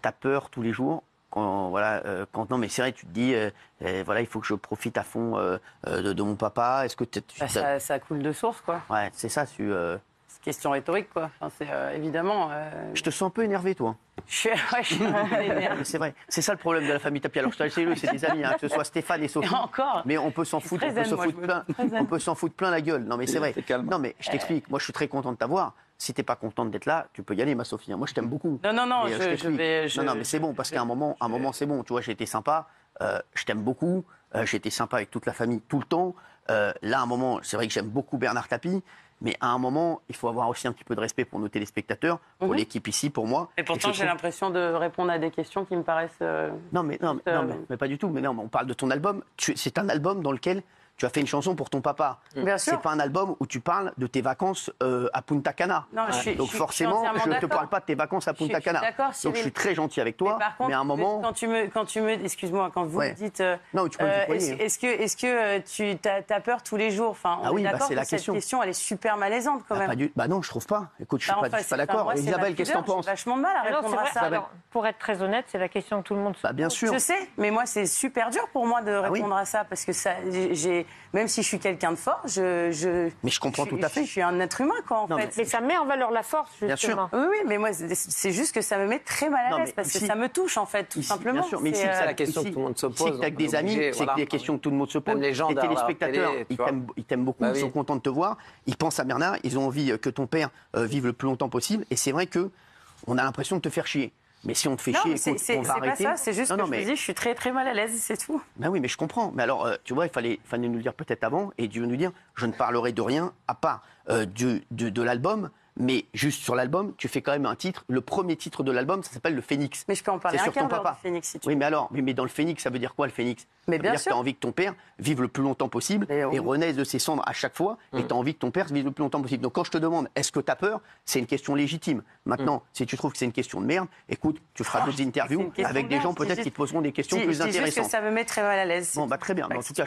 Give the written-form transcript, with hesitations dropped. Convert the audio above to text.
t'as peur tous les jours. Non, mais c'est vrai, tu te dis, voilà, il faut que je profite à fond de mon papa. Est-ce que ça coule de source, quoi. Ouais, c'est ça. C'est une question rhétorique, quoi. Enfin, c'est évidemment. Je te sens un peu énervé, toi. Je suis un peu énervé. C'est vrai. C'est ça le problème de la famille Tapie. Alors, je t'ai c'est des amis, hein, que ce soit Stéphane et Sophie. Et encore. Mais on peut s'en foutre. On peut s'en foutre plein la gueule. Non, mais c'est vrai. Non, mais je t'explique. Moi, je suis très content de t'avoir. Si t'es pas contente d'être là, tu peux y aller, ma Sophie. Moi, je t'aime beaucoup. Non, mais, non, mais c'est bon, parce qu'à un moment, c'est bon. Tu vois, j'ai été sympa. Je t'aime beaucoup. J'ai été sympa avec toute la famille tout le temps. Là, à un moment, c'est vrai que j'aime beaucoup Bernard Tapie. Mais à un moment, il faut avoir aussi un petit peu de respect pour nos téléspectateurs, pour l'équipe ici, pour moi. Et pourtant, j'ai l'impression de répondre à des questions qui me paraissent. Non, mais pas du tout. Mais non, on parle de ton album. C'est un album dans lequel tu as fait une chanson pour ton papa. Bien sûr. C'est pas un album où tu parles de tes vacances à Punta Cana. Non, donc forcément, je ne te parle pas de tes vacances à Punta Cana. Donc je suis très gentil avec toi, mais à un moment. Quand tu me, excuse-moi, quand vous me dites, non, tu peux me tutoyer, est-ce que tu as peur tous les jours? Enfin, on est d'accord que cette question, elle est super malaisante quand même. Bah non, je trouve pas. Écoute, je suis pas d'accord. Isabelle, qu'est-ce que t'en penses? J'ai vachement de mal à répondre à ça. Alors, pour être très honnête, c'est la question que tout le monde se pose. Bien sûr. Je sais, mais moi c'est super dur pour moi de répondre à ça parce que même si je suis quelqu'un de fort, mais je comprends tout à fait. Je suis un être humain, quoi, en fait. Mais ça met en valeur la force, justement. Bien sûr. Oui, mais moi, c'est juste que ça me met très mal à l'aise parce que ça me touche, en fait, tout simplement. Bien sûr, mais c'est la question que tout le monde se pose. Si tu as des amis, c'est des questions que tout le monde se pose. Les téléspectateurs, ils t'aiment beaucoup, ils sont contents de te voir. Ils pensent à Bernard, ils ont envie que ton père vive le plus longtemps possible. Et c'est vrai qu'on a l'impression de te faire chier. Mais si on te fait chier, écoute, on va arrêter. C'est pas ça, c'est juste que je me dis, je suis très très mal à l'aise, c'est tout. Ben oui, mais je comprends. Mais alors, tu vois, il fallait nous le dire peut-être avant, et Dieu nous dire, je ne parlerai de rien à part de l'album. Mais juste sur l'album, tu fais quand même un titre. Le premier titre de l'album, ça s'appelle Le Phénix. Mais je peux en parler sur ton papa. Du Phénix, si tu veux. Oui, mais alors, mais dans le Phénix, ça veut dire quoi, le Phénix? Mais ça veut bien dire sûr. que tu as envie que ton père vive le plus longtemps possible et renaisse de ses cendres à chaque fois. Et tu as envie que ton père vive le plus longtemps possible. Donc quand je te demande, est-ce que tu as peur? C'est une question légitime. Maintenant, si tu trouves que c'est une question de merde, écoute, tu feras d'autres interviews avec des gens peut-être qui te poseront des questions plus intéressantes. C'est juste que ça me met très mal à l'aise. Bon, bah très bien. En tout cas,